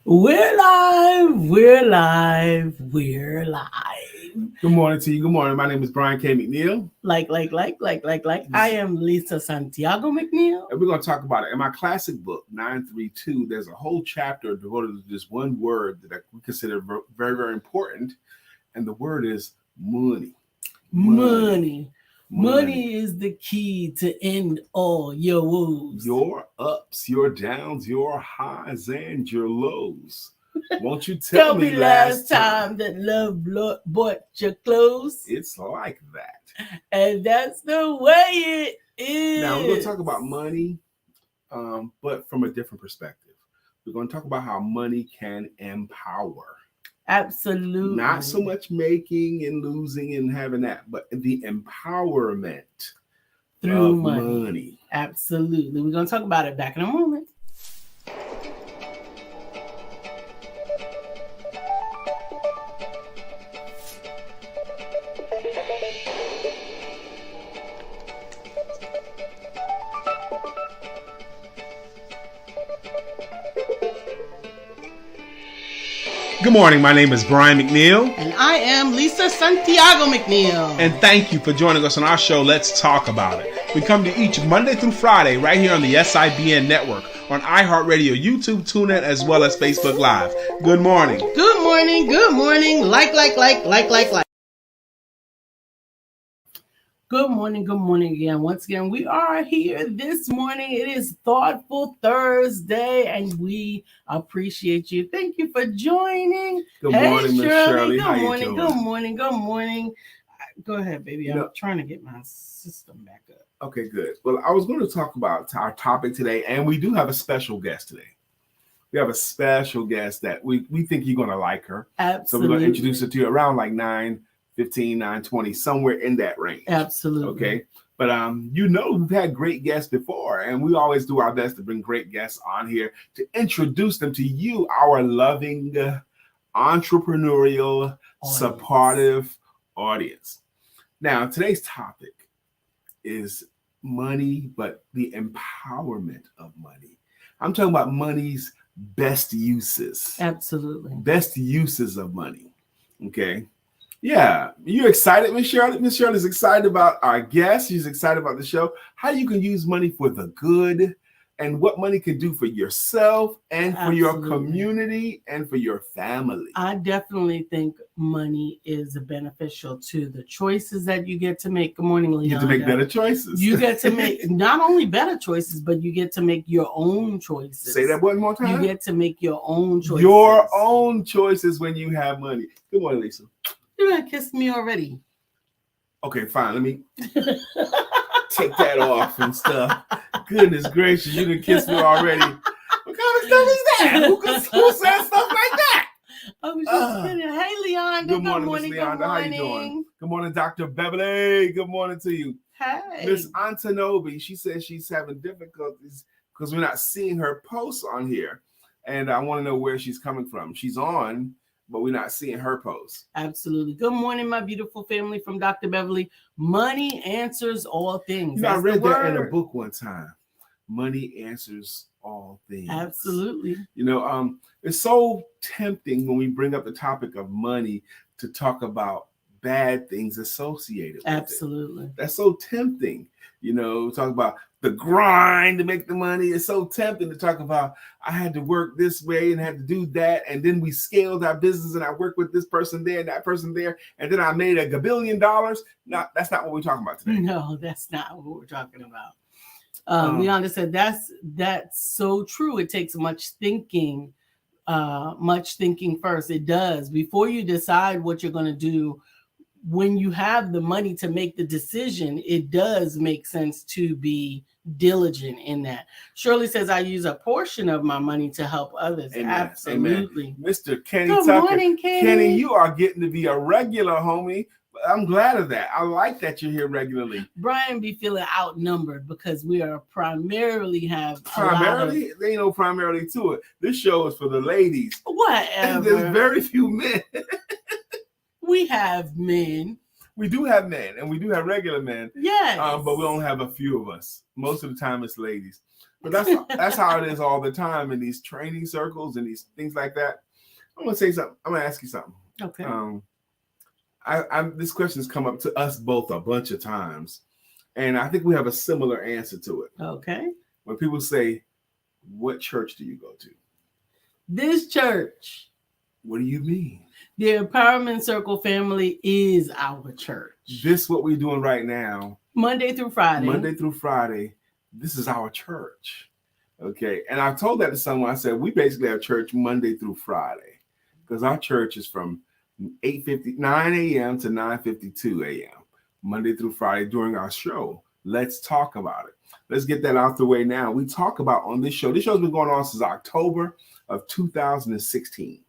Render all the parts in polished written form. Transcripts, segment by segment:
We're live. We're live. We're live. Good morning to you. Good morning. My name is Brian K. McNeill. Like. I am Lisa Santiago McNeill. And we're going to talk about it. In my classic book, 932, there's a whole chapter devoted to this one word that we consider very, very important. And the word is money. Money is the key to end all your woes. Your ups, your downs, your highs, and your lows. Won't you tell me last time that love bought your clothes? It's like that. And that's the way it is. Now, we're going to talk about money, but from a different perspective. We're going to talk about how money can empower. Absolutely. Not so much making and losing and having that, but the empowerment through of money. Absolutely. We're going to talk about it back in a moment. Good morning. My name is Brian McNeill. And I am Lisa Santiago McNeill. And thank you for joining us on our show, Let's Talk About It. We come to each Monday through Friday right here on the SIBN network, on iHeartRadio, YouTube, TuneIn, as well as Facebook Live. Good morning. Good morning. Good morning. Like. Good morning again. Once again, we are here this morning. It is Thoughtful Thursday, and we appreciate you. Thank you for joining. Good morning, Miss Shirley. Good morning. Go ahead, baby. I'm trying to get my system back up. Okay, good. Well, I was going to talk about our topic today, and we do have a special guest today. We have a special guest that we think you're going to like her. Absolutely. So we're going to introduce her to you around like 9:15, 9:20, somewhere in that range. Absolutely. Okay. But we've had great guests before, and we always do our best to bring great guests on here to introduce them to you, our loving, entrepreneurial, supportive audience. Now, today's topic is money, but the empowerment of money. I'm talking about money's best uses. Absolutely. Best uses of money. Okay. Yeah. You excited, Miss Shirley? Miss Shirley's excited about our guest. She's excited about the show. How you can use money for the good and what money can do for yourself and for your community and for your family. I definitely think money is beneficial to the choices that you get to make. Good morning, Leon. You get to make better choices. You get to make not only better choices, but you get to make your own choices. Say that one more time. You get to make your own choices. Your own choices when you have money. Good morning, Lisa. You're going to kiss me already. Okay, fine. Let me take that off and stuff. Goodness gracious, you can kiss me already. What kind of stuff is that? Who says stuff like that? I was just kidding. Hey, Leonda. Good morning, Miss Leonda. How you doing? Good morning, Dr. Beverly. Good morning to you. Hey. Miss Antonobi, she says she's having difficulties because we're not seeing her posts on here. And I want to know where she's coming from. She's on, but we're not seeing her posts. Absolutely. Good morning, my beautiful family from Dr. Beverly. Money answers all things. I read that in a book one time. Money answers all things. Absolutely. It's so tempting when we bring up the topic of money to talk about bad things associated with Absolutely. That's so tempting. Talk about the grind to make the money. It's so tempting to talk about I had to work this way and had to do that. And then we scaled our business and I worked with this person there and that person there. And then I made $1 billion. No, that's not what we're talking about today. No, that's not what we're talking about. Leonda said that's so true. It takes much thinking first. It does. Before you decide what you're going to do, when you have the money to make the decision, it does make sense to be diligent in that. Shirley says, I use a portion of my money to help others. Amen. Absolutely. Amen. Mr. Kenny Good Tucker. morning, Kenny. Kenny, you are getting to be a regular, homie. I'm glad of that. I like that you're here regularly. Brian be feeling outnumbered because we are primarily have primarily. There ain't no primarily to it. This show is for the ladies. Whatever. There's very few men. We have men. We do have men, and we do have regular men. Yes. But we don't have a few of us. Most of the time, it's ladies. But that's how it is all the time in these training circles and these things like that. I'm gonna say something. I'm gonna ask you something. Okay. This question has come up to us both a bunch of times, and I think we have a similar answer to it. Okay. When people say, "What church do you go to?" This church. What do you mean? The Empowerment Circle family is our church. This what we're doing right now. Monday through Friday. Monday through Friday. This is our church. Okay. And I told that to someone. I said, we basically have church Monday through Friday because our church is from 9 a.m. to 9:52 a.m. Monday through Friday during our show. Let's talk about it. Let's get that out the way now. We talk about on this show. This show's been going on since October of 2016.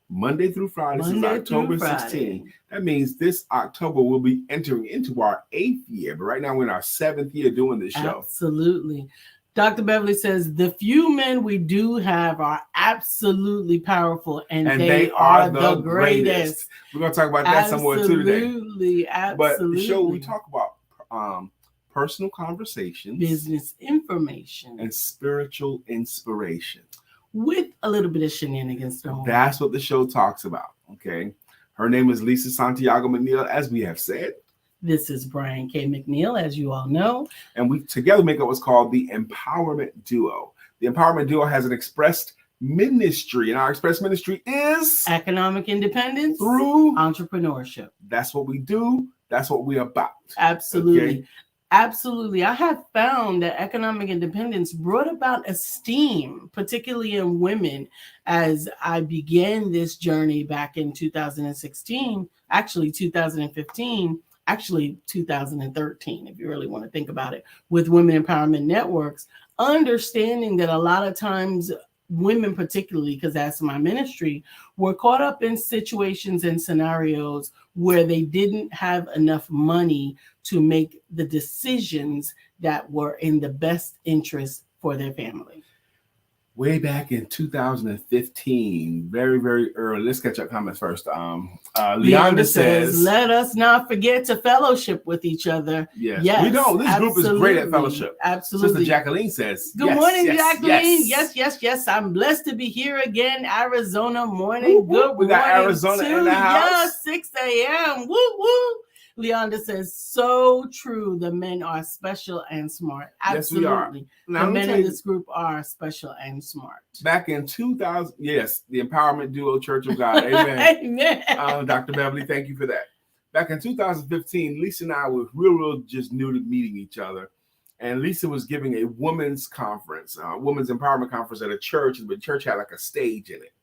Monday through Friday since October 16. That means this October we'll be entering into our 8th year. But right now we're in our 7th year doing this show. Absolutely. Dr. Beverly says the few men we do have are absolutely powerful, and they are the greatest. We're going to talk about that somewhere too today. Absolutely. But the show we talk about personal conversation, business information, and spiritual inspiration. With a little bit of shenanigans thrown. That's what the show talks about. Okay. Her name is Lisa Santiago McNeill, as we have said. This is Brian K. McNeill, as you all know. And we together make up what's called the Empowerment Duo. The Empowerment Duo has an expressed ministry, and our express ministry is economic independence through entrepreneurship. That's what we do. That's what we're about. Absolutely. Okay? Absolutely. I have found that economic independence brought about esteem, particularly in women, as I began this journey back in 2016, actually 2015, actually 2013, if you really want to think about it, with Women Empowerment Networks, understanding that a lot of times women, particularly because that's my ministry, were caught up in situations and scenarios where they didn't have enough money to make the decisions that were in the best interest for their family. Way back in 2015, very, very early. Let's catch up comments first. Leonda says, let us not forget to fellowship with each other. Yes. We don't. This group is great at fellowship. Absolutely. Sister Jacqueline says, good morning, Jacqueline. Yes. I'm blessed to be here again, Arizona morning. Good we got Arizona in the house. 6 a.m. Woo, woo. Leonda says, so true. The men are special and smart. Absolutely. Yes, we are. Now, the men in this group are special and smart. Back in 2000, yes, the Empowerment Duo Church of God. Amen. Amen. Dr. Beverly, thank you for that. Back in 2015, Lisa and I were real just new to meeting each other. And Lisa was giving a women's conference, women's empowerment conference at a church. The church had like a stage in it.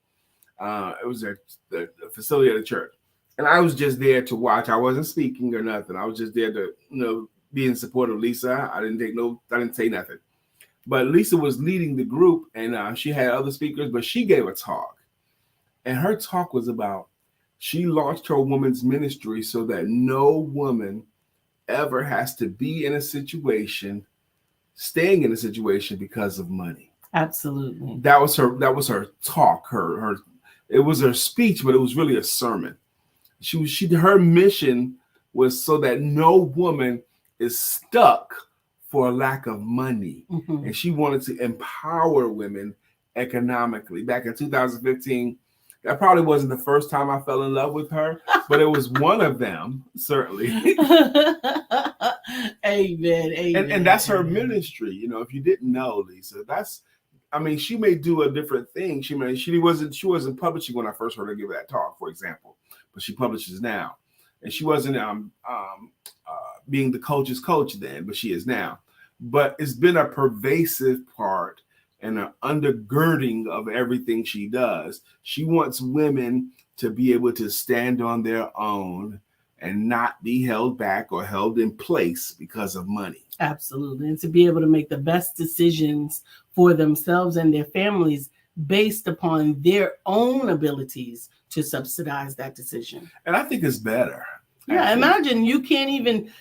It was the facility of the church. And I was just there to watch. I wasn't speaking or nothing. I was just there to, be in support of Lisa. I didn't say nothing. But Lisa was leading the group, and she had other speakers, but she gave a talk. And her talk was about, she launched her women's ministry so that no woman ever has to be in a situation, staying in a situation because of money. Absolutely. That was her talk. It was her speech, but it was really a sermon. Her mission was so that no woman is stuck for a lack of money. Mm-hmm. And she wanted to empower women economically. Back in 2015, that probably wasn't the first time I fell in love with her, but it was one of them, certainly. Amen. And that's her ministry. If you didn't know, Lisa, she may do a different thing. She wasn't publishing when I first heard her give that talk, for example. But she publishes now, and she wasn't being the coach's coach then, but she is now. But it's been a pervasive part and an undergirding of everything she does. She wants women to be able to stand on their own and not be held back or held in place because of money. Absolutely, and to be able to make the best decisions for themselves and their families based upon their own abilities to subsidize that decision. And I think it's better. Yeah, imagine you can't even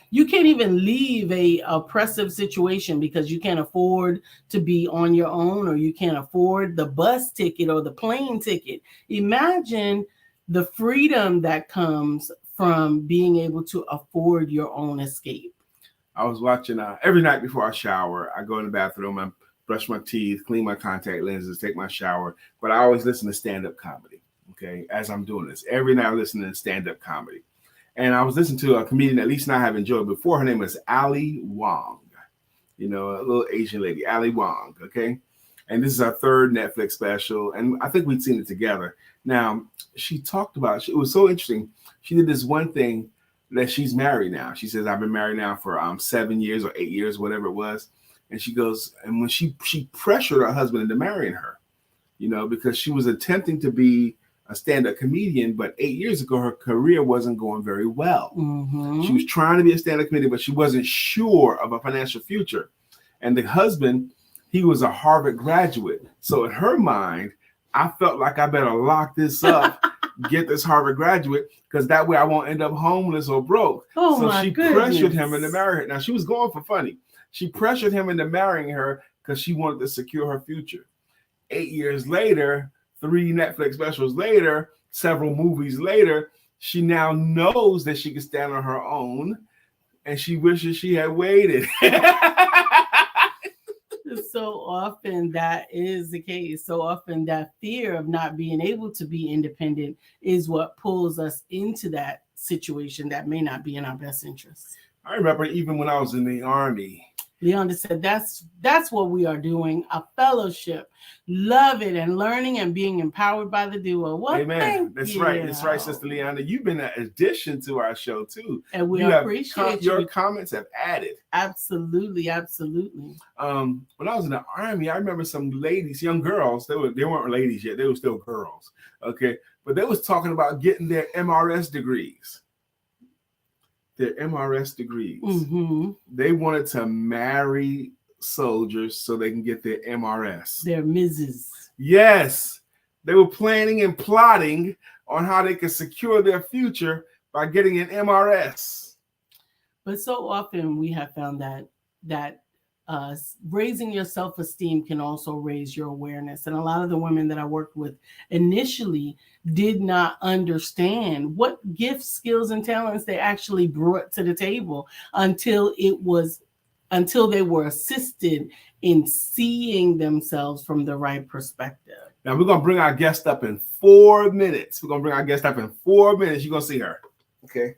leave a oppressive situation because you can't afford to be on your own, or you can't afford the bus ticket or the plane ticket. Imagine the freedom that comes from being able to afford your own escape. I was watching every night before I shower, I go in the bathroom, brush my teeth, clean my contact lenses, take my shower. But I always listen to stand-up comedy. Okay, as I'm doing this, every night I listen to stand-up comedy. And I was listening to a comedian that Lisa and I have enjoyed before. Her name is Ali Wong. You know, a little Asian lady, Ali Wong. Okay, and this is our third Netflix special, and I think we'd seen it together. Now, she talked about, it was so interesting. She did this one thing that she's married now. She says, I've been married now for 7 years or 8 years, whatever it was. And she goes, and when she pressured her husband into marrying her, you know, because she was attempting to be a stand-up comedian, but 8 years ago, her career wasn't going very well. Mm-hmm. She was trying to be a stand-up comedian, but she wasn't sure of a financial future. And the husband, he was a Harvard graduate. So in her mind, I felt like I better lock this up, get this Harvard graduate, because that way I won't end up homeless or broke. Oh, so my she goodness. pressured him into marrying her. Now, she was going for funny. She pressured him into marrying her because she wanted to secure her future. 8 years later, 3 Netflix specials later, several movies later, she now knows that she can stand on her own, and she wishes she had waited. So often that is the case. So often that fear of not being able to be independent is what pulls us into that situation that may not be in our best interest. I remember even when I was in the Army. Leonda said that's what we are doing, a fellowship. Love it, and learning and being empowered by the duo. Well, amen. That's right. That's right, Sister Leonda. You've been an addition to our show too. And we appreciate your comments have added. Absolutely, absolutely. When I was in the Army, I remember some ladies, young girls, they weren't ladies yet, they were still girls. Okay. But they was talking about getting their MRS degrees. Their MRS degrees. Mm-hmm. They wanted to marry soldiers so they can get their MRS. Their Mrs. Yes. They were planning and plotting on how they could secure their future by getting an MRS. But so often we have found that raising your self-esteem can also raise your awareness. And a lot of the women that I worked with initially did not understand what gifts, skills, and talents they actually brought to the table until they were assisted in seeing themselves from the right perspective. Now we're going to bring our guest up in 4 minutes. You're going to see her. Okay.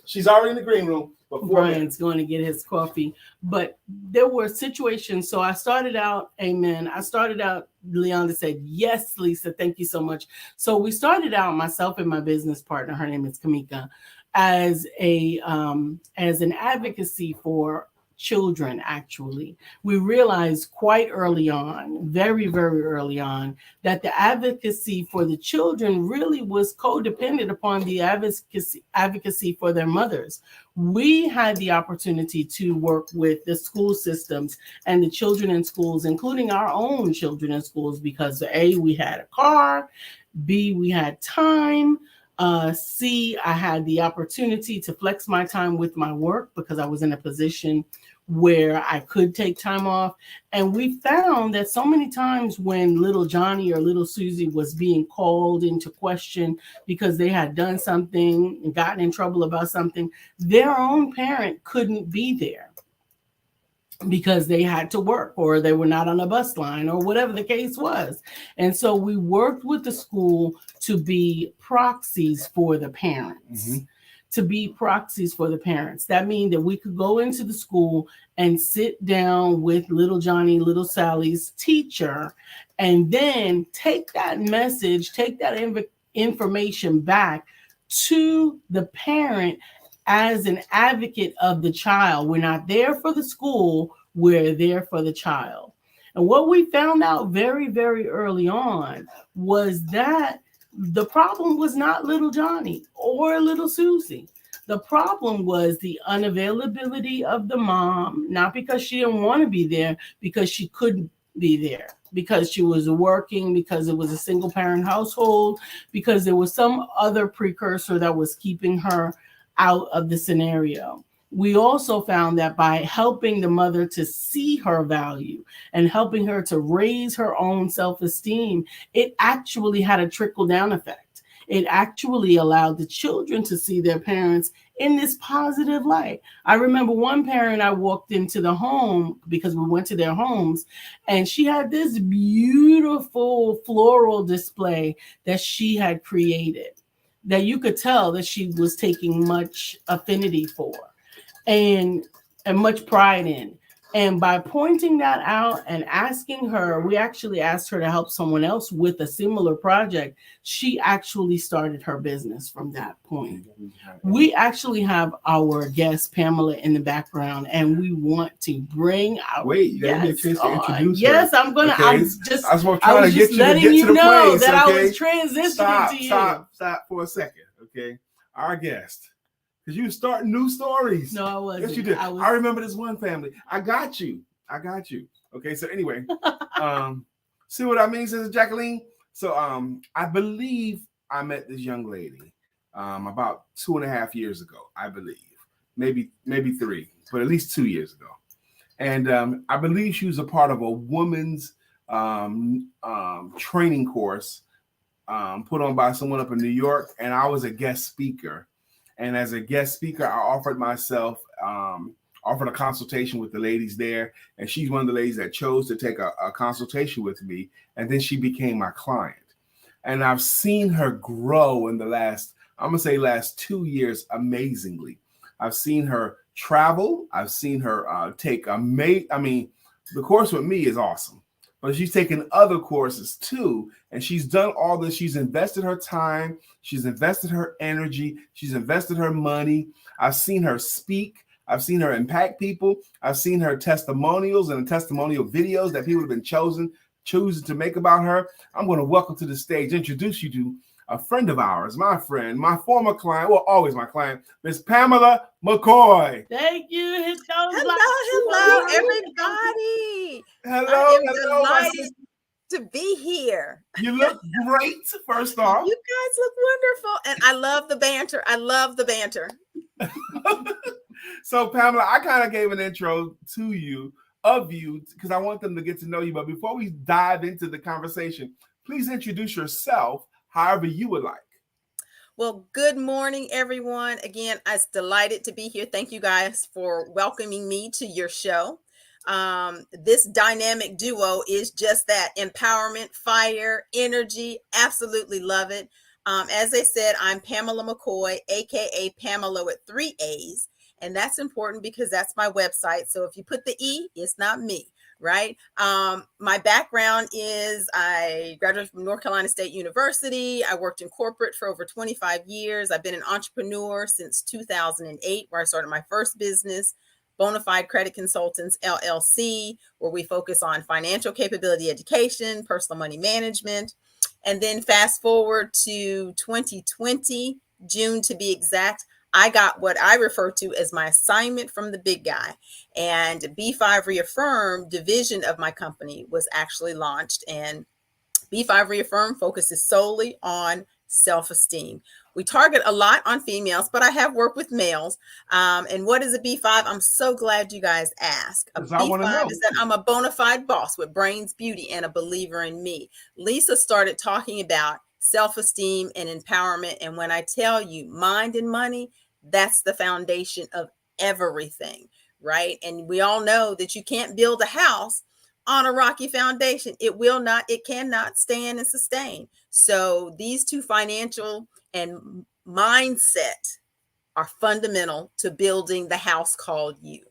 She's already in the green room. Brian's going to get his coffee. But there were situations. So I started out, Leonda said, yes, Lisa, thank you so much. So we started out, myself and my business partner, her name is Kamika, as an advocacy for children. Actually, we realized quite early on, very, very early on, that the advocacy for the children really was codependent upon the advocacy for their mothers. We had the opportunity to work with the school systems and the children in schools, including our own children in schools, because A, we had a car, B, we had time, C, I had the opportunity to flex my time with my work because I was in a position where I could take time off. And we found that so many times when little Johnny or little Susie was being called into question because they had done something and gotten in trouble about something, their own parent couldn't be there because they had to work or they were not on a bus line or whatever the case was. And so we worked with the school to be proxies for the parents. Mm-hmm. To be proxies for the parents. That means that we could go into the school and sit down with little Johnny, little Sally's teacher, and then take that message, take that information back to the parent as an advocate of the child. We're not there for the school, we're there for the child. And what we found out very, very early on was that the problem was not little Johnny or little Susie. The problem was the unavailability of the mom, not because she didn't want to be there, because she couldn't be there, because she was working, because it was a single parent household, because there was some other precursor that was keeping her out of the scenario. We also found that by helping the mother to see her value and helping her to raise her own self-esteem, it actually had a trickle-down effect. It actually allowed the children to see their parents in this positive light. I remember one parent, I walked into the home because we went to their homes, and she had this beautiful floral display that she had created that you could tell that she was taking much affinity for and much pride in. And by pointing that out and asking her, we actually asked her to help someone else with a similar project. She actually started her business from that point. We actually have our guest Pamela in the background, and we want to bring our Wait, you gotta get a chance to introduce her. Yes, I'm gonna. Okay? I was was trying to get just you to letting get you to the know place, that okay? I was transitioning to you. Stop for a second, okay? Our guest. Because you start new stories. No, I wasn't. Yes, you did. I remember this one family. I got you. Okay, so anyway, see what I mean, Sister Jacqueline? So I believe I met this young lady about 2.5 years ago, I believe. Maybe 3, but at least 2 years ago. And I believe she was a part of a woman's training course put on by someone up in New York, and I was a guest speaker. And as a guest speaker, I offered myself, offered a consultation with the ladies there. And she's one of the ladies that chose to take a consultation with me. And then she became my client. And I've seen her grow in the last 2 years amazingly. I've seen her travel. I've seen her take the course with me is awesome. But she's taken other courses too. And she's done all this. She's invested her time. She's invested her energy. She's invested her money. I've seen her speak. I've seen her impact people. I've seen her testimonials and testimonial videos that people have been choosing to make about her. I'm going to welcome to the stage, introduce you to a friend of ours, my friend, my former client, well, always my client, Miss Pamela McCoy. Thank you. Hello, everybody. Hello, I am delighted to be here. You look great, first off. You guys look wonderful. And I love the banter. So, Pamela, I kind of gave an intro to you, because I want them to get to know you. But before we dive into the conversation, please introduce yourself however you would like. Well, good morning, everyone. Again, I'm delighted to be here. Thank you guys for welcoming me to your show. This dynamic duo is just that: empowerment, fire, energy. Absolutely love it. As I said, I'm Pamela McCoy, aka Pamela with 3 A's. And that's important because that's my website. So if you put the E, it's not me, right? My background is I graduated from North Carolina State University. I worked in corporate for over 25 years. I've been an entrepreneur since 2008, where I started my first business, Bonafide Credit Consultants, LLC, where we focus on financial capability education, personal money management. And then fast forward to 2020, June to be exact, I got what I refer to as my assignment from the big guy. And B5 Reaffirm division of my company was actually launched. And B5 Reaffirm focuses solely on self-esteem. We target a lot on females, but I have worked with males. And what is a B5? I'm so glad you guys asked. A B5 is that I'm a bona fide boss with brains, beauty, and a believer in me. Lisa started talking about self-esteem and empowerment. And when I tell you mind and money, that's the foundation of everything, right? And we all know that you can't build a house on a rocky foundation. It cannot stand and sustain. So these two, financial and mindset, are fundamental to building the house called you,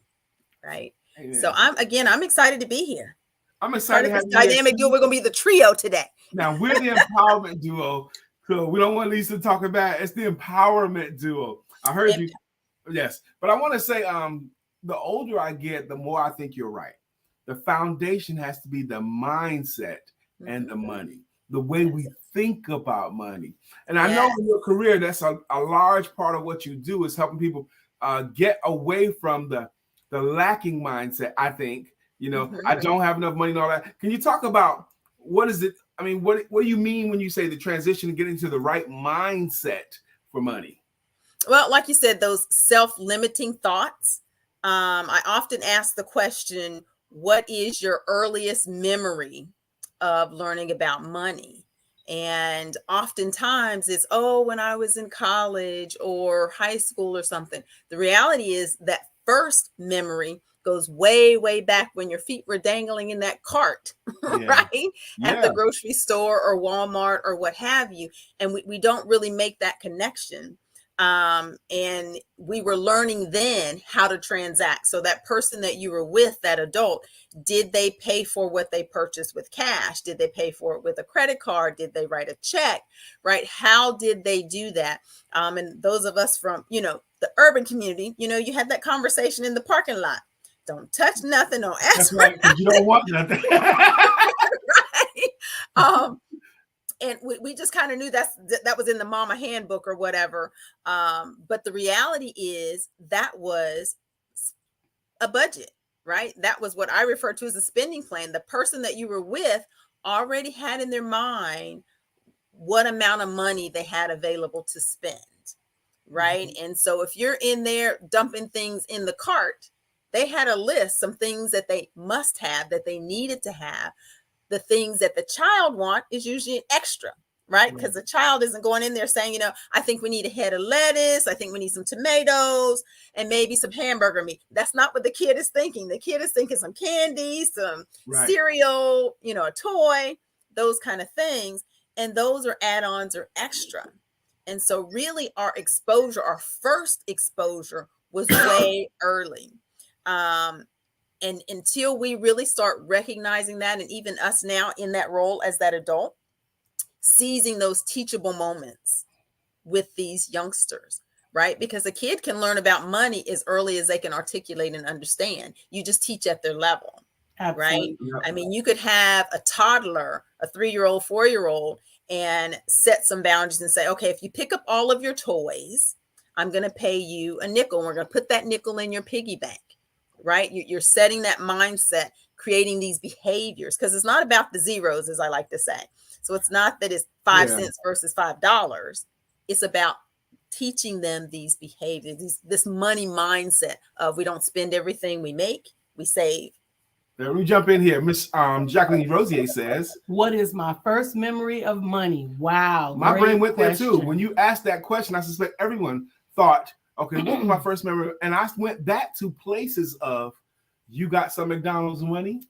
right? Amen. So I'm excited to be here. I'm excited to have dynamic duo. We're going to be the trio today. Now we're the empowerment duo. So we don't want Lisa to talk about it. It's the empowerment duo. I heard you. Yes. But I want to say, the older I get, the more I think you're right. The foundation has to be the mindset and the money, the way we think about money. And I know in your career, that's a large part of what you do is helping people get away from the lacking mindset. I think, I don't have enough money and all that. Can you talk about what is it? I mean, what do you mean when you say the transition and getting to the right mindset for money? Well, like you said, those self-limiting thoughts. I often ask the question, what is your earliest memory of learning about money? And oftentimes it's, oh, when I was in college or high school or something. The reality is that first memory goes way, way back when your feet were dangling in that cart, right? At the grocery store or Walmart or what have you. And we don't really make that connection. And we were learning then how to transact. So that person that you were with, that adult, did they pay for what they purchased with cash? Did they pay for it with a credit card? Did they write a check, right? How did they do that? And those of us from, the urban community, you had that conversation in the parking lot. Don't touch nothing. Don't ask. That's right, because you don't want nothing. Right. And we just kind of knew that was in the mama handbook or whatever. But the reality is that was a budget, right? That was what I refer to as a spending plan. The person that you were with already had in their mind what amount of money they had available to spend, right? Mm-hmm. And so if you're in there dumping things in the cart, they had a list, some things that they must have, that they needed to have. The things that the child want is usually an extra, right? Because the child isn't going in there saying, I think we need a head of lettuce. I think we need some tomatoes and maybe some hamburger meat. That's not what the kid is thinking. The kid is thinking some candy, some cereal, a toy, those kind of things. And those are add-ons or extra. And so really our first exposure was way early. And until we really start recognizing that, and even us now in that role as that adult, seizing those teachable moments with these youngsters, right? Because a kid can learn about money as early as they can articulate and understand. You just teach at their level, right? Yep. I mean, you could have a toddler, a 3-year-old, 4-year-old, and set some boundaries and say, okay, if you pick up all of your toys, I'm going to pay you a nickel. And we're going to put that nickel in your piggy bank. Right? You're setting that mindset, creating these behaviors, because it's not about the zeros, as I like to say. So it's not that it's 5 cents versus $5. It's about teaching them these behaviors, this money mindset of we don't spend everything we make, we save. Let me jump in here. Miss Jacqueline Rosier says, what is my first memory of money? Wow. My brain went there too. When you asked that question, I suspect everyone thought, okay, what was my first memory? And I went back to places of, you got some McDonald's money,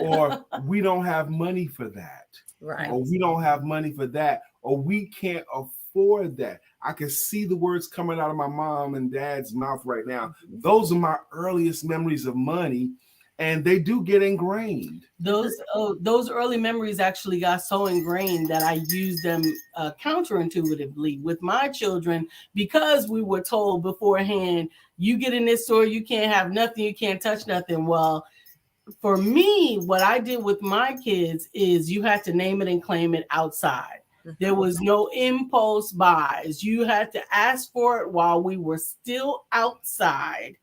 or we don't have money for that, right? Or we don't have money for that, or we can't afford that. I can see the words coming out of my mom and dad's mouth right now. Those are my earliest memories of money, and they do get ingrained. Those early memories actually got so ingrained that I use them counterintuitively with my children, because we were told beforehand, you get in this store, you can't have nothing, you can't touch nothing. Well, for me, what I did with my kids is you had to name it and claim it outside. There was no impulse buys. You had to ask for it while we were still outside.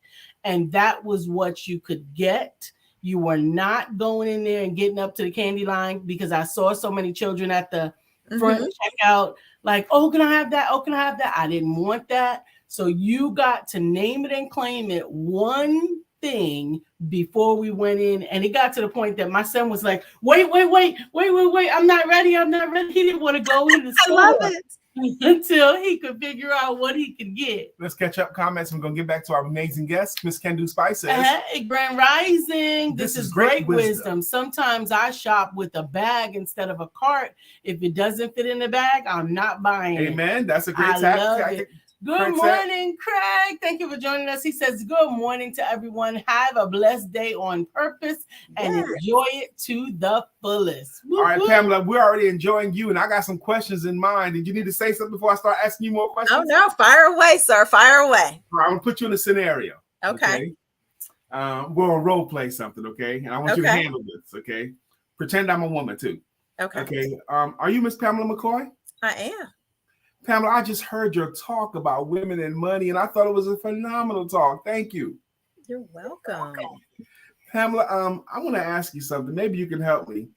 And that was what you could get. You were not going in there and getting up to the candy line, because I saw so many children at the front checkout, like, oh, can I have that? Oh, can I have that? I didn't want that. So you got to name it and claim it one thing before we went in. And it got to the point that my son was like, wait. I'm not ready. He didn't want to go in the store. I love it. Until he could figure out what he could get. Let's catch up comments. We're going to get back to our amazing guest, Miss Kendu Spice says, hey, Grand Rising. This is great wisdom. Sometimes I shop with a bag instead of a cart. If it doesn't fit in the bag, I'm not buying it. Amen. That's a great tactic. Good morning, Craig. Thank you for joining us. He says, good morning to everyone. Have a blessed day on purpose and enjoy it to the fullest. All right, Pamela, we're already enjoying you, and I got some questions in mind. Did you need to say something before I start asking you more questions? Oh, no. Fire away, sir. Fire away. All right, I'm going to put you in a scenario. Okay. We're going to role play something, okay? And I want you to handle this, okay? Pretend I'm a woman, too. Okay. Are you Miss Pamela McCoy? I am. Pamela, I just heard your talk about women and money, and I thought it was a phenomenal talk. Thank you. You're welcome. Pamela, I want to ask you something. Maybe you can help me.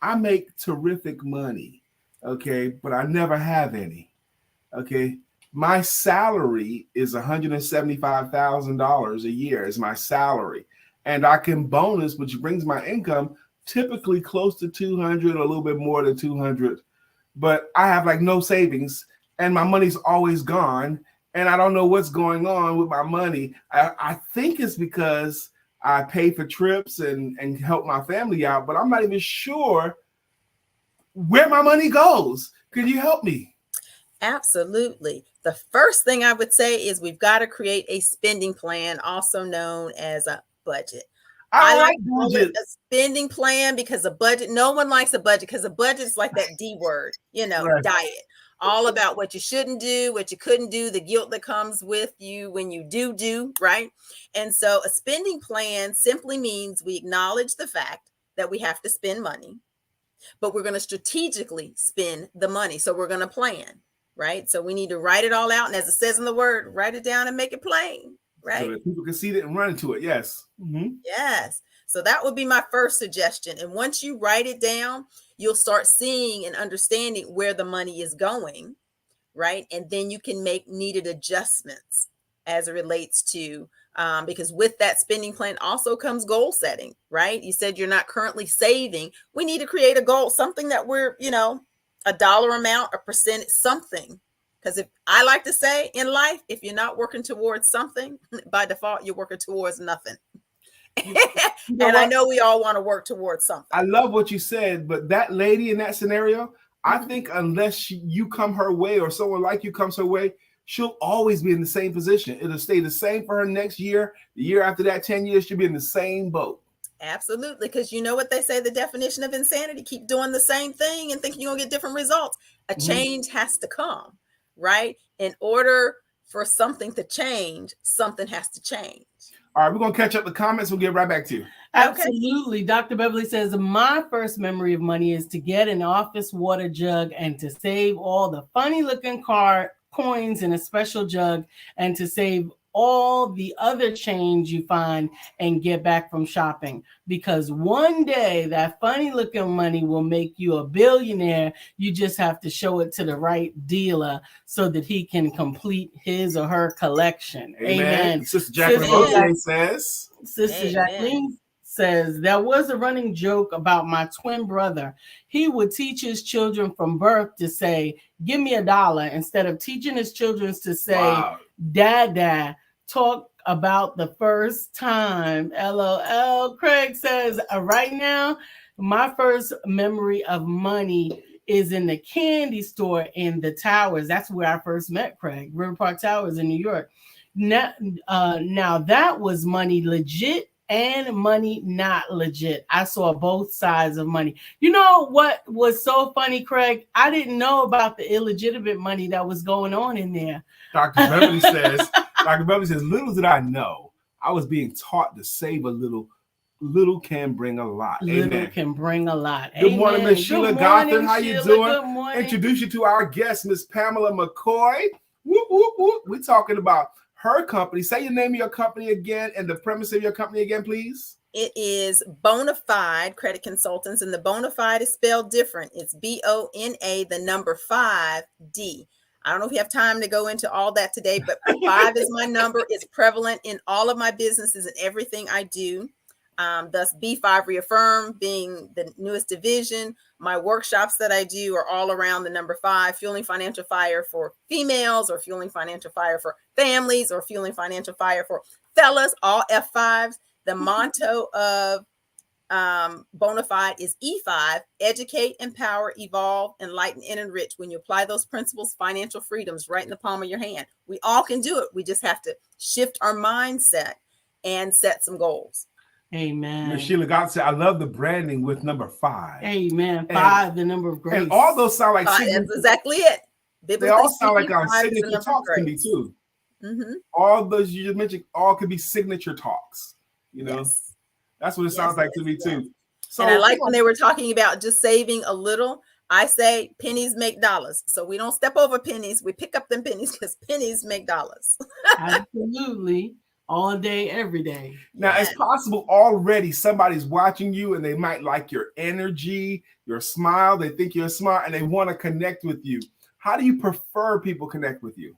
I make terrific money, okay, but I never have any, okay? My salary is $175,000 a year is my salary, and I can bonus, which brings my income typically close to 200, a little bit more than $200 but I have like no savings and my money's always gone. And I don't know what's going on with my money. I think it's because I pay for trips and help my family out, but I'm not even sure where my money goes. Could you help me? Absolutely. The first thing I would say is we've got to create a spending plan, also known as a budget. I like to call it a spending plan because a budget, no one likes a budget because a budget is like that D word, Right. diet. All about what you shouldn't do, what you couldn't do, the guilt that comes with you when you do, right? And so a spending plan simply means we acknowledge the fact that we have to spend money, but we're going to strategically spend the money. So we're going to plan, right? So we need to write it all out. And as it says in the word, write it down and make it plain, right? So that people can see it and run into it. Yes. Mm-hmm. Yes. So that would be my first suggestion. And once you write it down, you'll start seeing and understanding where the money is going, right? And then you can make needed adjustments as it relates to, because with that spending plan also comes goal setting, right? You said you're not currently saving. We need to create a goal, something that we're, a dollar amount, a percentage, something. Because if I like to say in life, if you're not working towards something, by default, you're working towards nothing. And I know we all want to work towards something. I love what you said, but that lady in that scenario, I think unless you come her way or someone like you comes her way, she'll always be in the same position. It'll stay the same for her next year. The year after that, 10 years, she'll be in the same boat. Absolutely. Because you know what they say, the definition of insanity, keep doing the same thing and thinking you're going to get different results. A change has to come, right? In order for something to change, something has to change. All right, we're going to catch up the comments. We'll get right back to you. Absolutely. Okay. Dr. Beverly says, my first memory of money is to get an office water jug and to save all the funny looking coins in a special jug and to save all the other change you find and get back from shopping. Because one day that funny looking money will make you a billionaire. You just have to show it to the right dealer so that he can complete his or her collection. Amen. Sister Jacqueline says. Sister Jacqueline says, there was a running joke about my twin brother. He would teach his children from birth to say, give me $1, instead of teaching his children to say, Dad, talk about the first time. LOL. Craig says, right now, my first memory of money is in the candy store in the Towers. That's where I first met Craig, River Park Towers in New York. Now that was money legit and money not legit. I saw both sides of money. You know what was so funny, Craig? I didn't know about the illegitimate money that was going on in there. Dr. Beverly says, little did I know, I was being taught to save a little. Little can bring a lot. Little can bring a lot. Good morning, Miss Sheila Gotham. How you doing? Good morning. Introduce you to our guest, Miss Pamela McCoy. Whoop, whoop, whoop. We're talking about her company. Say your name of your company again and the premise of your company again, please. It is Bonafide Credit Consultants, and the Bonafide is spelled different. It's BONA, the number 5D. I don't know if you have time to go into all that today, but 5 is my number. It's prevalent in all of my businesses and everything I do. Thus B5 Reaffirm being the newest division. My workshops that I do are all around the number 5, fueling financial fire for females, or fueling financial fire for families, or fueling financial fire for fellas, all F5s. The motto of Bonafide is E5, educate, empower, evolve, enlighten, and enrich. When you apply those principles, financial freedom's right in the palm of your hand. We all can do it. We just have to shift our mindset and set some goals. Amen. Ms. Sheila God said, I love the branding with number 5. Amen. 5, the number of grace. And all those sound like that's exactly it. They all sound like signature talks can be too. Mm-hmm. All those you just mentioned, all could be signature talks. You know, that's what it sounds like to me too. So, and I like when they were talking about just saving a little. I say pennies make dollars. So we don't step over pennies. We pick up them pennies because pennies make dollars. Absolutely. All day, every day. Now, it's possible already somebody's watching you and they might like your energy, your smile. They think you're smart and they want to connect with you. How do you prefer people connect with you?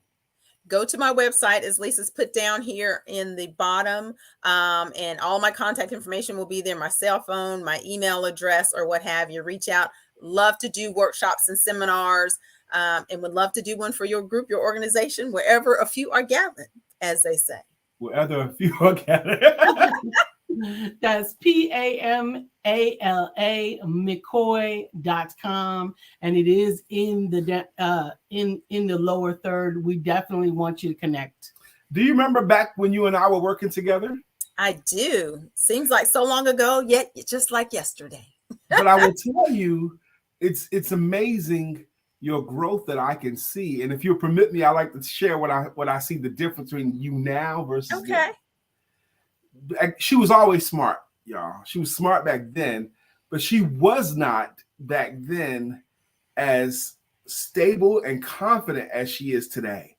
Go to my website, as Lisa's put down here in the bottom, and all my contact information will be there, my cell phone, my email address, or what have you. Reach out. love to do workshops and seminars, and would love to do one for your group, your organization, wherever a few are gathered, as they say. Wherever a few are gathered. That's PAMALA McCoy.com. And it is in the in the lower third. We definitely want you to connect. Do you remember back when you and I were working together? I do. Seems like so long ago, yet just like yesterday. But I will tell you, it's amazing your growth that I can see. And if you'll permit me, I like to share what I see the difference between you now versus Okay. then. She was always smart, y'all. She was smart back then, but she was not back then as stable and confident as she is today.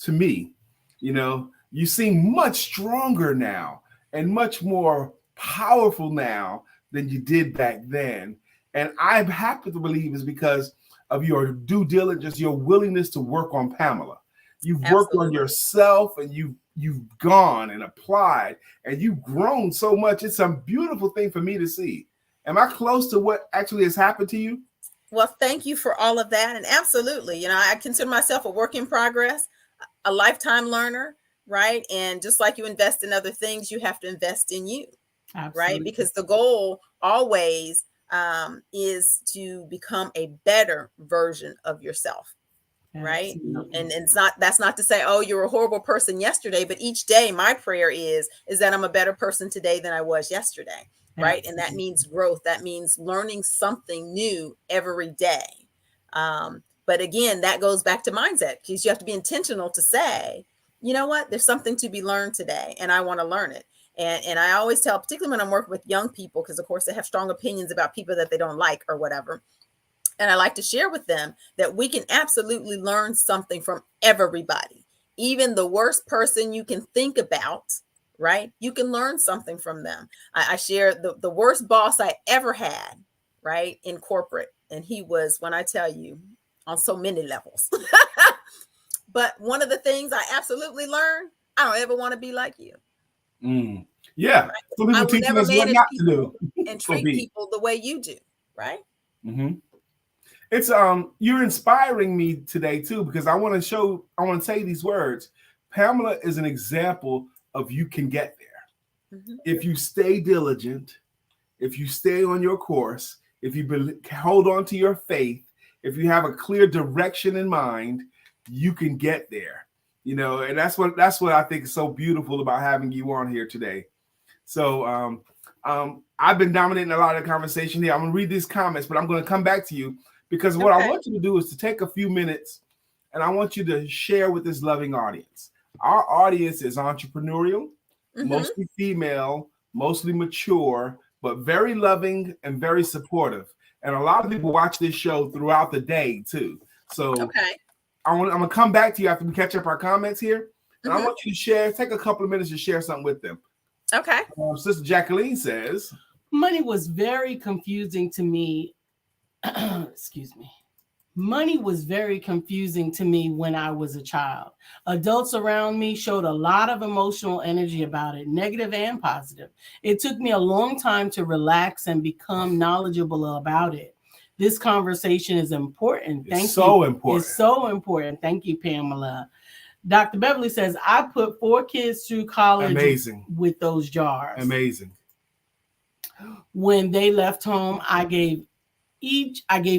To me, you seem much stronger now and much more powerful now than you did back then. And I happen to believe is because of your due diligence, your willingness to work on Pamela. You've worked on yourself, and you've gone and applied, and you've grown so much. It's a beautiful thing for me to see. Am I close to what actually has happened to you? Well, thank you for all of that. And absolutely, I consider myself a work in progress, a lifetime learner, right? And just like you invest in other things, you have to invest in you, Absolutely. right? Because the goal always is to become a better version of yourself. Right. And that's not to say, oh, you're a horrible person yesterday, but each day my prayer is that I'm a better person today than I was yesterday. Right. Absolutely. And that means growth. That means learning something new every day. But again, that goes back to mindset, because you have to be intentional to say, you know what, there's something to be learned today and I want to learn it. And I always tell, particularly when I'm working with young people, because of course they have strong opinions about people that they don't like or whatever. And I like to share with them that we can absolutely learn something from everybody, even the worst person you can think about, right? You can learn something from them. I share the worst boss I ever had, right, in corporate. And he was, when I tell you, on so many levels. But one of the things I absolutely learned, I don't ever want to be like you. Yeah. Right? So people teaching us what not to do. And treat people the way you do, right? Mm-hmm. It's you're inspiring me today too, because I want to say these words. Pamela is an example of you can get there. Mm-hmm. If you stay diligent, if you stay on your course, if you hold on to your faith, if you have a clear direction in mind, you can get there. And that's what I think is so beautiful about having you on here today. So I've been dominating a lot of the conversation here. I'm gonna read these comments, but I'm gonna come back to you. Because what I want you to do is to take a few minutes, and I want you to share with this loving audience. Our audience is entrepreneurial, mostly female, mostly mature, but very loving and very supportive. And a lot of people watch this show throughout the day too. So I'm going to come back to you after we catch up our comments here. And I want you to take a couple of minutes to share something with them. Okay. Sister Jacqueline says, money was very confusing to me. Excuse me. Money was very confusing to me when I was a child. Adults around me showed a lot of emotional energy about it, negative and positive. It took me a long time to relax and become knowledgeable about it. This conversation is important. It's so important. Thank you, Pamela. Dr. Beverly says, I put 4 kids through college with those jars. Amazing. When they left home, I gave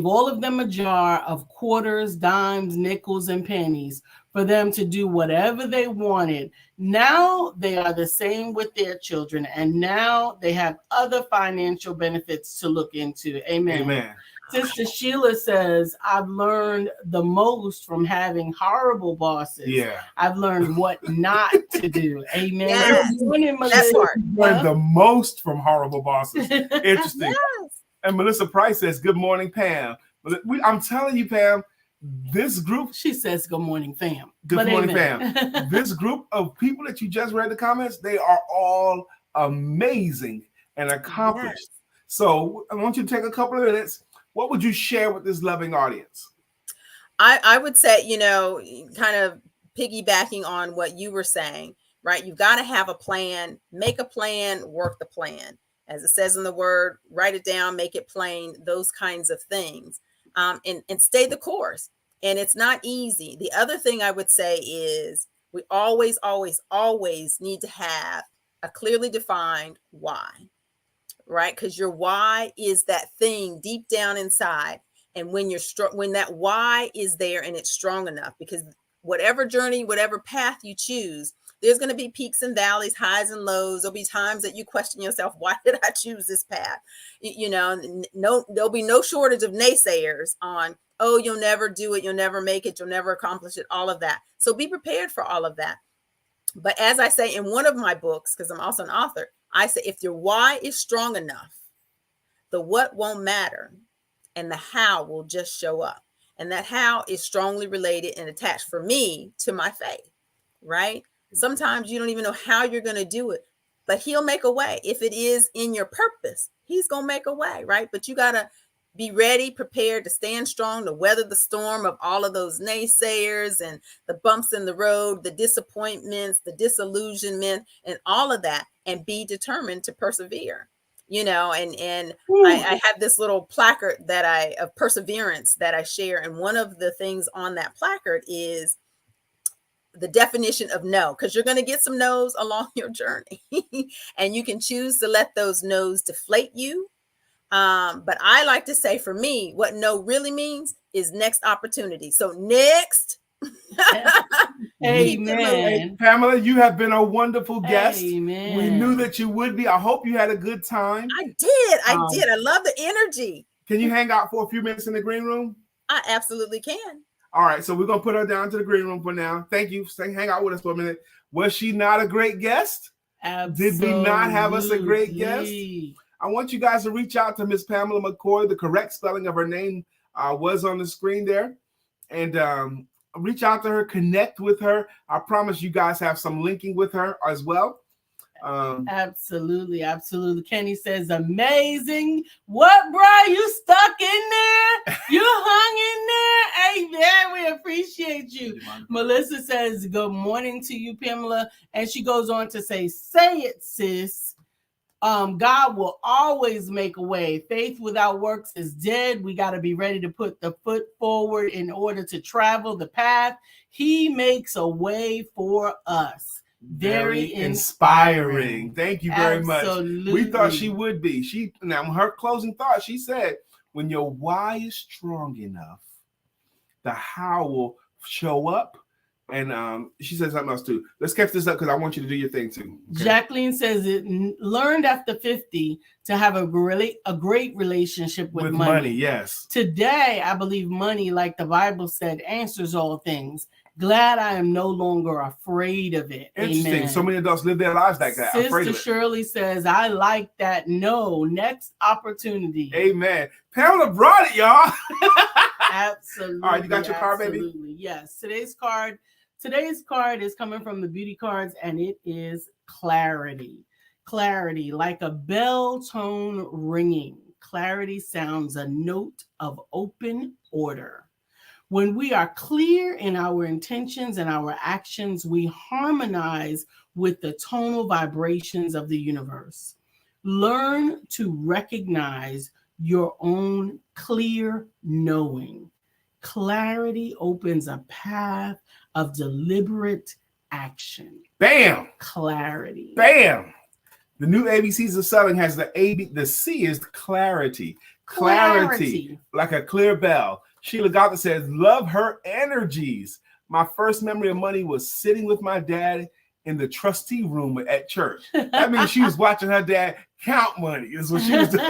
all of them a jar of quarters, dimes, nickels, and pennies for them to do whatever they wanted. Now they are the same with their children, and now they have other financial benefits to look into. Amen. Amen. Sister Sheila says, I've learned the most from having horrible bosses. Yeah. I've learned what not to do. Amen. Yes. That's part. Learned the most from horrible bosses. Interesting. Yes. And Melissa Price says, good morning, Pam. I'm telling you, Pam, this group. She says, good morning, fam. Good morning, fam. This group of people that you just read the comments, they are all amazing and accomplished. Yes. So I want you to take a couple of minutes. What would you share with this loving audience? I would say, kind of piggybacking on what you were saying, right? You've got to have a plan, make a plan, work the plan. as it says in the word, write it down, make it plain, those kinds of things, and stay the course. And it's not easy. The other thing I would say is we always, always, always need to have a clearly defined why, right? Because your why is that thing deep down inside. And when when that why is there and it's strong enough, because whatever journey, whatever path you choose, there's going to be peaks and valleys, highs and lows. There'll be times that you question yourself, why did I choose this path? There'll be no shortage of naysayers on, oh, you'll never do it, you'll never make it, you'll never accomplish it, all of that. So be prepared for all of that. But as I say in one of my books, because I'm also an author, I say if your why is strong enough, the what won't matter and the how will just show up. And that how is strongly related and attached for me to my faith, right? Sometimes you don't even know how you're going to do it, but he'll make a way. If it is in your purpose, he's going to make a way, right? But you got to be ready, prepared to stand strong, to weather the storm of all of those naysayers and the bumps in the road, the disappointments, the disillusionment, and all of that, and be determined to persevere. And I have this little placard of perseverance that I share. And one of the things on that placard is the definition of no, because you're going to get some no's along your journey and you can choose to let those no's deflate you. But I like to say, for me, what no really means is next opportunity. So next. Amen. Hey, Pamela, you have been a wonderful guest. Amen. We knew that you would be. I hope you had a good time. I did. I love the energy. Can you hang out for a few minutes in the green room? I absolutely can. All right, so we're going to put her down to the green room for now. Thank you. Hang out with us for a minute. Was she not a great guest? Absolutely. Did we not have us a great guest? I want you guys to reach out to Miss Pamela McCoy. The correct spelling of her name was on the screen there. And reach out to her, connect with her. I promise you guys have some linking with her as well. Absolutely. Kenny says, amazing. What, bro? You stuck in there? You hung in there? Amen. We appreciate you. Melissa says, good morning to you, Pamela. And she goes on to say it, sis. God will always make a way. Faith without works is dead. We got to be ready to put the foot forward in order to travel the path. He makes a way for us. Very inspiring. Thank you very much. We thought she would be. Now her closing thought, she said, when your why is strong enough, the how will show up. And she said something else too. Let's catch this up because I want you to do your thing too. Okay? Jacqueline says it learned after 50 to have a great relationship with money. Yes. Today, I believe money, like the Bible said, answers all things. Glad I am no longer afraid of it. Interesting. Amen. So many adults live their lives like that. Sister Shirley says, I like that. No, next opportunity. Amen. Pamela brought it, y'all. Absolutely. All right, you got your card, baby? Yes. Today's card is coming from the beauty cards, and it is clarity. Clarity, like a bell tone ringing. Clarity sounds a note of open order. When we are clear in our intentions and our actions, we harmonize with the tonal vibrations of the universe. Learn to recognize your own clear knowing. Clarity opens a path of deliberate action. Bam! Clarity. Bam! The new ABCs of selling has the C is clarity. Clarity. Like a clear bell. Sheila Gotha says, love her energies. My first memory of money was sitting with my dad in the trustee room at church. That means she was watching her dad count money. Is what she was doing.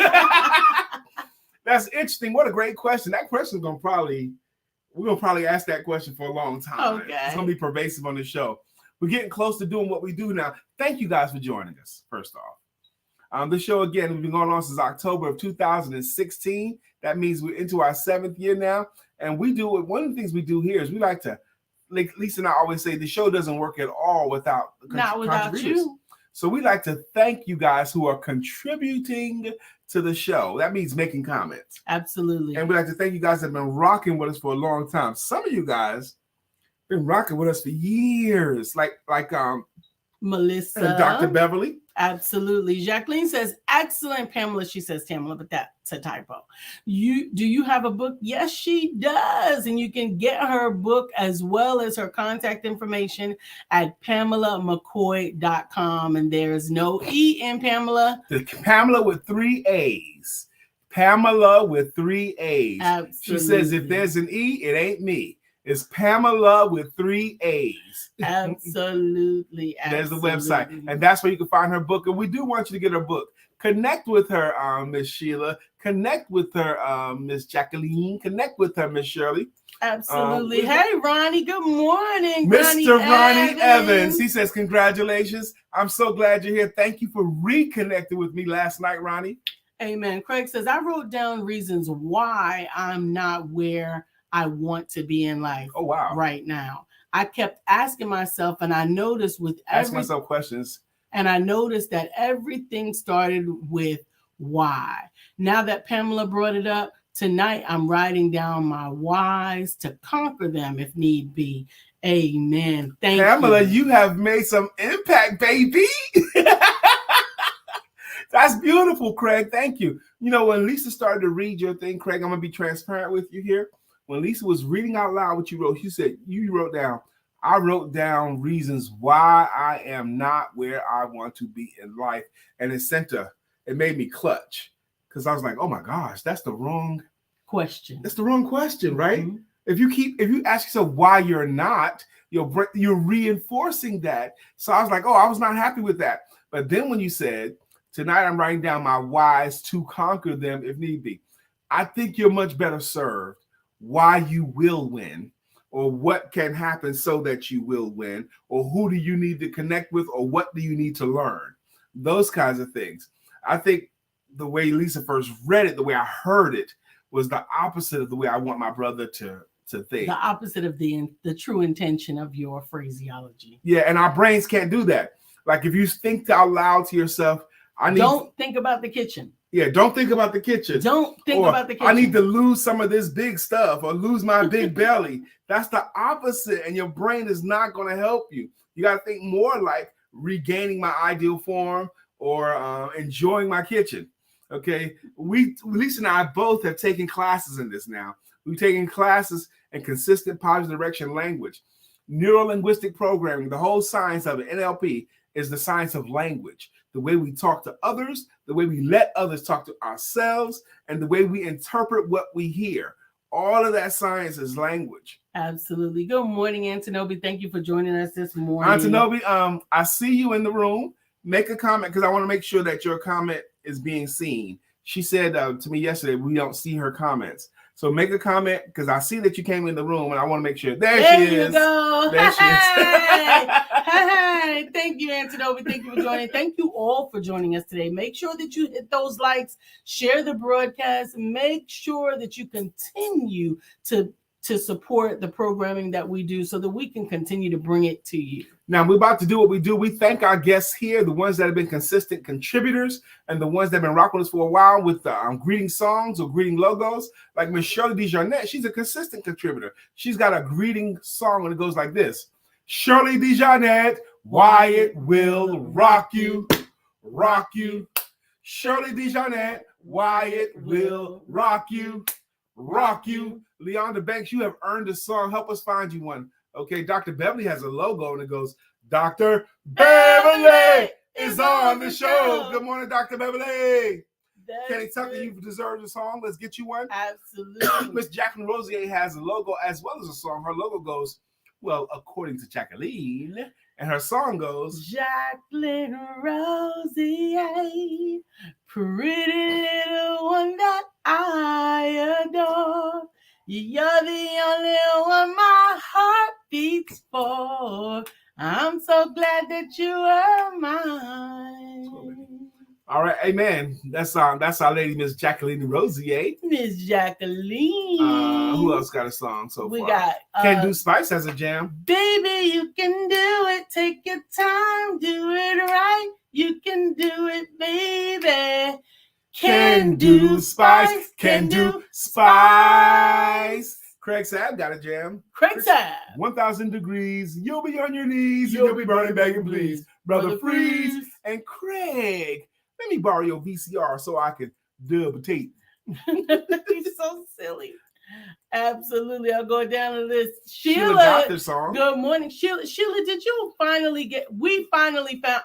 That's interesting. What a great question. That question is we're gonna probably ask that question for a long time. Okay. It's gonna be pervasive on the show. We're getting close to doing what we do now. Thank you guys for joining us. First off, the show again, we've been going on since October of 2016. That means we're into our 7th year now, and one of the things we do here is we like to, like Lisa and I always say, the show doesn't work at all without you. So we like to thank you guys who are contributing to the show. That means making comments. Absolutely. And we like to thank you guys that have been rocking with us for a long time. Some of you guys been rocking with us for years, like Melissa, and Dr. Beverly. Absolutely. Jacqueline says, excellent, Pamela. She says Tamala, but that's a typo. Do you have a book? Yes, she does. And you can get her book as well as her contact information at PamelaMcCoy.com. And there's no E in Pamela. The Pamela with 3 A's. Pamela with 3 A's. Absolutely. She says, if there's an E, it ain't me. It's Pamela with 3 A's. Absolutely. There's the website. And that's where you can find her book. And we do want you to get her book. Connect with her, Miss Sheila. Connect with her, Miss Jacqueline. Connect with her, Miss Shirley. Absolutely. Hey, Ronnie. Good morning. Mr. Ronnie Evans. He says, congratulations. I'm so glad you're here. Thank you for reconnecting with me last night, Ronnie. Amen. Craig says, I wrote down reasons why I'm not where I want to be in life. Oh, wow. Right now. I kept asking myself, and I noticed ask myself questions. And I noticed that everything started with why. Now that Pamela brought it up, tonight I'm writing down my whys to conquer them if need be. Amen. Thank you. Pamela, you have made some impact, baby. That's beautiful, Craig. Thank you. You know, when Lisa started to read your thing, Craig, I'm going to be transparent with you here. When Lisa was reading out loud what you wrote, I wrote down reasons why I am not where I want to be in life. And it made me clutch because I was like, oh my gosh, that's the wrong question. That's the wrong question, right? Mm-hmm. If you ask yourself why you're not, you're reinforcing that. So I was like, oh, I was not happy with that. But then when you said, tonight I'm writing down my whys to conquer them if need be, I think you're much better served why you will win, or what can happen so that you will win, or who do you need to connect with, or what do you need to learn? Those kinds of things. I think the way Lisa first read it, the way I heard it, was the opposite of the way I want my brother to think. The opposite of the true intention of your phraseology. Yeah, and our brains can't do that. Like if you think out loud to yourself, don't think about the kitchen. Yeah, don't think about the kitchen. Don't think about the kitchen. I need to lose some of this big stuff or lose my big belly. That's the opposite, and your brain is not going to help you. You got to think more like regaining my ideal form or enjoying my kitchen. Okay, Lisa and I both have taken classes in this now. We've taken classes in consistent positive direction language, neuro-linguistic programming, the whole science of it. NLP is the science of language. The way we talk to others, the way we let others talk to ourselves, and the way we interpret what we hear. All of that science is language. Absolutely. Good morning, Antonobi. Thank you for joining us this morning. Antonobi, I see you in the room. Make a comment because I want to make sure that your comment is being seen. She said to me yesterday, we don't see her comments. So make a comment because I see that you came in the room and I want to make sure. There she is. You go. There she is. Hey, thank you, Antonobi. Thank you for joining. Thank you all for joining us today. Make sure that you hit those likes, share the broadcast, make sure that you continue to support the programming that we do so that we can continue to bring it to you. Now, we're about to do what we do. We thank our guests here, the ones that have been consistent contributors and the ones that have been rocking with us for a while with greeting songs or greeting logos. Like Miss Shirley DeJarnette, she's a consistent contributor. She's got a greeting song and it goes like this. Shirley DeJarnette, why it will rock you, rock you. Shirley DeJarnette, why it will rock you, rock you. Leonda Banks, you have earned a song. Help us find you one. Okay, Dr. Beverly has a logo and it goes, Dr. Beverly is on the show. Good morning, Dr. Beverly. Kenny Tucker, you deserve a song. Let's get you one. Absolutely. Miss Jacqueline Rosier has a logo as well as a song. Her logo goes, well, according to Jacqueline, and her song goes, Jacqueline Rosier, pretty little one that I adore. You're the only one my heart beats for. I'm so glad that you are mine. All right, amen. That's our lady, Miss Jacqueline Rosier. Miss Jacqueline. Who else got a song so we far? We got Can Do Spice has a jam. Baby, you can do it. Take your time, do it right. You can do it, baby. Can do Spice. Can do Spice. Craig Saab got a jam. Craig Saab. 1,000 degrees. You'll be on your knees. You'll be burning, begging, please. Brother Freeze and Craig. Let me borrow your VCR so I can dub a tape. You're so silly. Absolutely. I'll go down the list. Sheila got this song. Good morning. Sheila, did you finally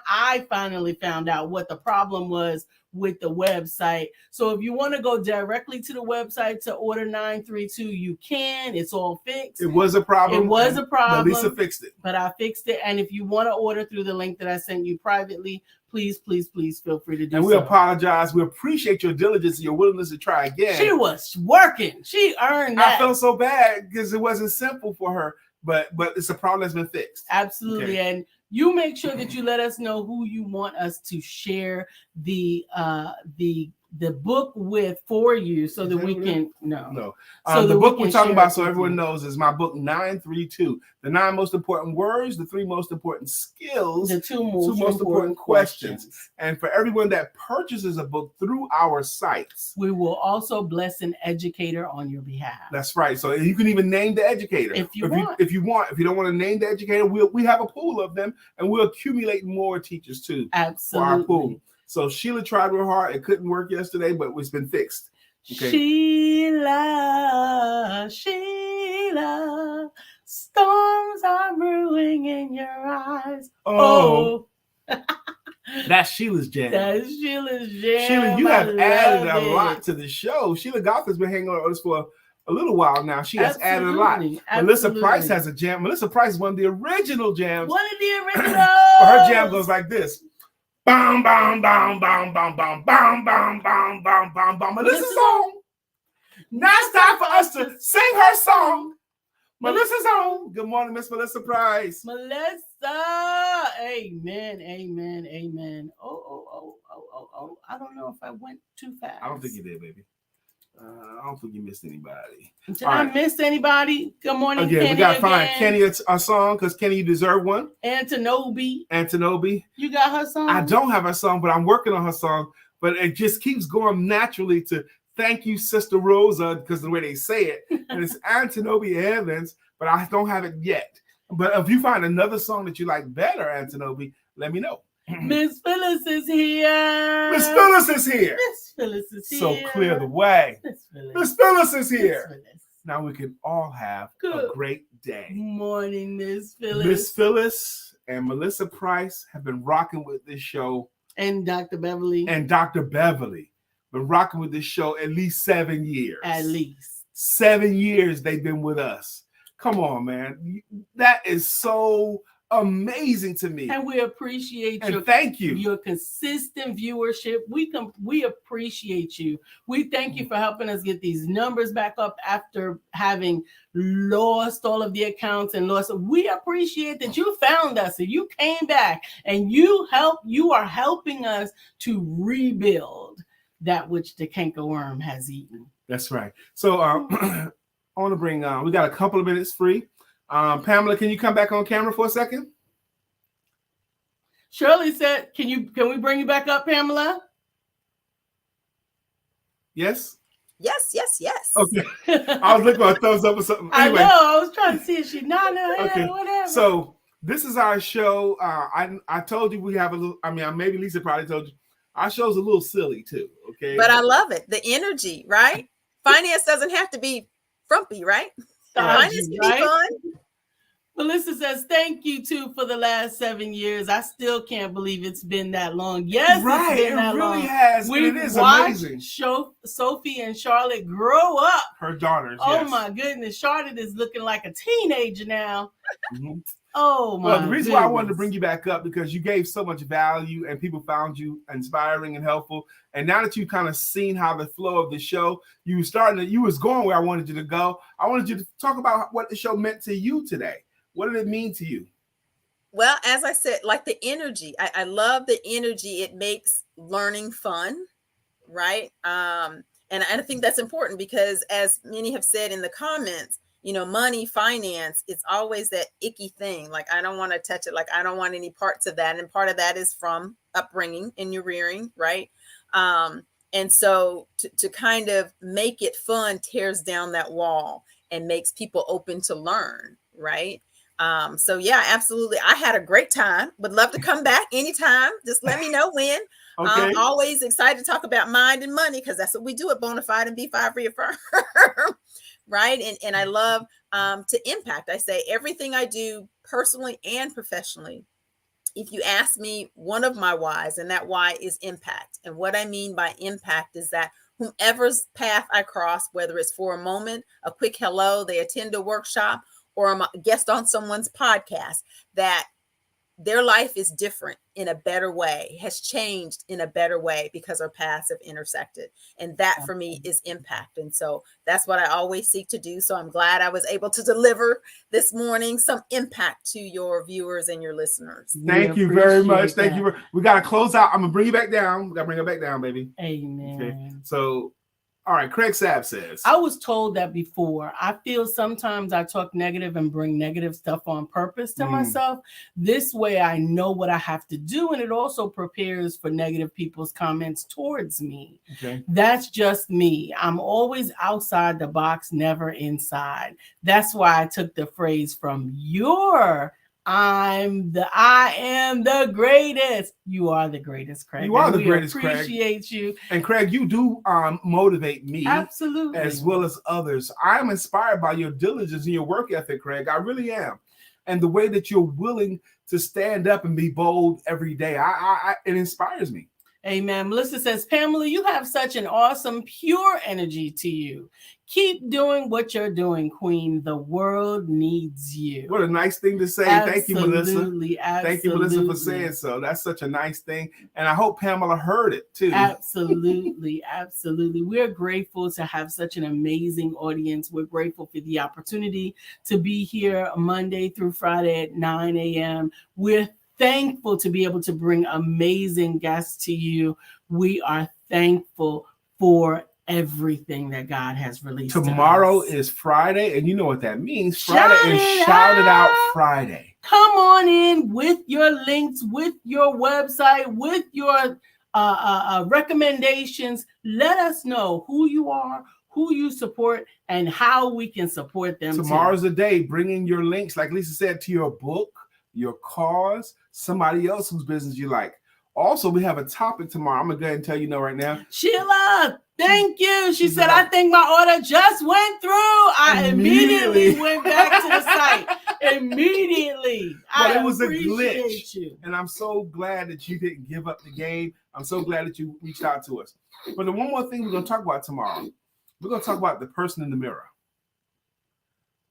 I finally found out what the problem was with the website. So if you want to go directly to the website to order 932, you can. It's all fixed. It was a problem. But Lisa fixed it. But I fixed it. And if you want to order through the link that I sent you privately, please feel free to do so. And we apologize. We appreciate your diligence and your willingness to try again. She was working. She earned that. I felt so bad because it wasn't simple for her, but it's a problem that's been fixed. Absolutely. Okay. And you make sure that you let us know who you want us to share the book with for you so that we can the book we're talking about, so everyone knows, is my book 932, the 9 most important words, the 3 most important skills, the 2 most important questions. And for everyone that purchases a book through our sites, we will also bless an educator on your behalf. That's right. So you can even name the educator if you want. If you don't want to name the educator, we have a pool of them, and we'll accumulate more teachers too. Absolutely. For our pool. So Sheila tried real hard. It couldn't work yesterday, but it's been fixed. Okay. Sheila, storms are brewing in your eyes. Oh. That's Sheila's jam. That is Sheila's jam. Sheila, you have added a lot to the show. Sheila Goff has been hanging on us for a little while now. She has added a lot. Melissa Price has a jam. Melissa Price is one of the original jams. One of the originals. Her jam goes like this. Bam, bam, bam, bam, bam, bam, bam, bam, bam, bam, bam, bam. Melissa's song. Now it's time for us to sing her song. Melissa's on. Good morning, Miss Melissa Price. Melissa. Amen, amen, amen. Oh. I don't know if I went too fast. I don't think you did, baby. I don't think you missed anybody. Did I miss anybody? Good morning, again, Kenny. We got to find Kenny a song because Kenny, you deserve one. Antinobi. You got her song? I don't have her song, but I'm working on her song. But it just keeps going naturally to thank you, Sister Rosa, because the way they say it. And it's Antinobi Evans, but I don't have it yet. But if you find another song that you like better, Antinobi, let me know. Miss Phyllis is here. Miss Phyllis is here. Miss Phyllis is here. So clear the way. Miss Phyllis is here. Now we can all have a great day. Morning, Miss Phyllis. Miss Phyllis and Melissa Price have been rocking with this show. And Dr. Beverly. Been rocking with this show at least 7 years. At least 7 years they've been with us. Come on, man. That is so amazing to me, and we appreciate your consistent viewership. We appreciate you. We thank you for helping us get these numbers back up after having lost all of the accounts and lost. We appreciate that you found us and you came back and you are helping us to rebuild that which the cankerworm has eaten. That's right. So I want to bring we got a couple of minutes free. Pamela, can you come back on camera for a second? Shirley said, can we bring you back up, Pamela? Yes? Yes. Okay. I was looking for a thumbs up or something. Anyway. I know. I was trying to see if she nodded her head or whatever. So this is our show. I told you we have a little, maybe Lisa probably told you. Our show's a little silly too, okay? But I love it. The energy, right? Finance doesn't have to be frumpy, right? Finance can be fun. Melissa says, thank you, too, for the last 7 years. I still can't believe it's been that long. Yes, right. It's been that really long. Has. We've it is watched amazing. Sophie and Charlotte grow up. Her daughters, Oh, my goodness. Charlotte is looking like a teenager now. Mm-hmm. Oh, my Well, the reason why I wanted to bring you back up, because you gave so much value and people found you inspiring and helpful. And now that you've kind of seen how the flow of the show, you was going where I wanted you to go. I wanted you to talk about what the show meant to you today. What did it mean to you? Well, as I said, like the energy, I love the energy. It makes learning fun, right? And I think that's important because, as many have said in the comments, money, finance, it's always that icky thing. Like, I don't want to touch it. Like, I don't want any parts of that. And part of that is from upbringing and your rearing, right? And so to kind of make it fun tears down that wall. and makes people open to learn, right? So yeah, absolutely. I had a great time. Would love to come back anytime. Just let me know when. Okay. Always excited to talk about mind and money, because that's what we do at Bonafide and B5 Reaffirm. Right. And I love to impact. I say everything I do personally and professionally. If you ask me, one of my whys, and that why is impact. And what I mean by impact is that whomever's path I cross, whether it's for a moment, a quick hello, they attend a workshop, or I'm a guest on someone's podcast, that their life is different in a better way, has changed in a better way because our paths have intersected. And that for me is impact. And so that's what I always seek to do. So I'm glad I was able to deliver this morning some impact to your viewers and your listeners. Thank you very much. Thank you. We got to close out. I'm going to bring you back down. We got to bring her back down, baby. Amen. Okay. So, all right, Craig Sapp says, I was told that before. I feel sometimes I talk negative and bring negative stuff on purpose to myself. This way I know what I have to do, and it also prepares for negative people's comments towards me. Okay. That's just me. I'm always outside the box, never inside. That's why I took the phrase from I am the greatest. You are the greatest, Craig. You are the greatest, Craig. Appreciate you. And Craig, you do motivate me. Absolutely. As well as others. I'm inspired by your diligence and your work ethic, Craig. I really am. And the way that you're willing to stand up and be bold every day, it inspires me. Amen. Melissa says, Pamela, you have such an awesome, pure energy to you. Keep doing what you're doing, Queen. The world needs you. What a nice thing to say. Thank you, Melissa. Thank you, Melissa, for saying so. That's such a nice thing. And I hope Pamela heard it too. Absolutely. Absolutely. We're grateful to have such an amazing audience. We're grateful for the opportunity to be here Monday through Friday at 9 a.m. We're thankful to be able to bring amazing guests to you. We are thankful for everything that God has released. Tomorrow is Friday, and you know what that means. Friday is Shout It Out Friday. Come on in with your links, with your website, with your recommendations. Let us know who you are, who you support, and how we can support them. Tomorrow's the day. Bring in your links, like Lisa said, to your book, your cause, somebody else whose business you like. Also, we have a topic tomorrow. I'm going to go ahead and tell you right now. Sheila, thank you. She said, I think my order just went through. I immediately went back to the site. Immediately. But it was a glitch. And I'm so glad that you didn't give up the game. I'm so glad that you reached out to us. But the one more thing we're going to talk about tomorrow, we're going to talk about the person in the mirror.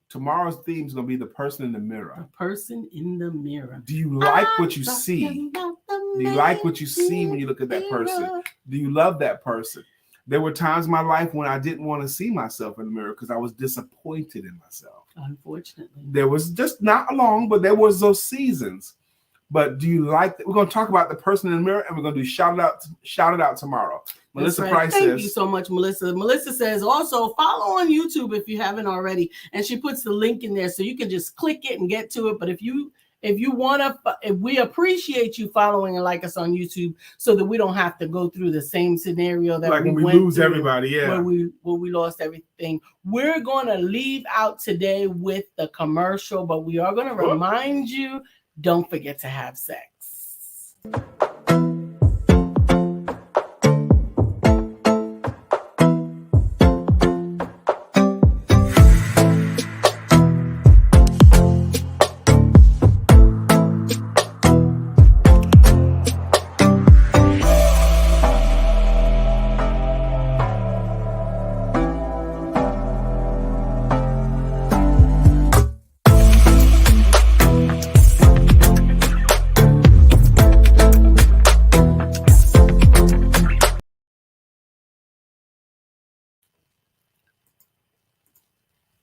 Tomorrow's theme is going to be the person in the mirror. The person in the mirror. Do you like what you see? Do you like what you see when you look at that person? Do you love that person? There were times in my life when I didn't want to see myself in the mirror because I was disappointed in myself. Unfortunately. There was just not long, but there was those seasons. But do you like that? We're going to talk about the person in the mirror, and we're going to do shout it out tomorrow. Melissa Price says. Thank you so much, Melissa. Melissa says also follow on YouTube if you haven't already, and she puts the link in there so you can just click it and get to it. But if you want to, we appreciate you following and like us on YouTube so that we don't have to go through the same scenario that we lose everybody. Yeah, where we lost everything. We're going to leave out today with the commercial, but we are going to remind you. Don't forget to have sex.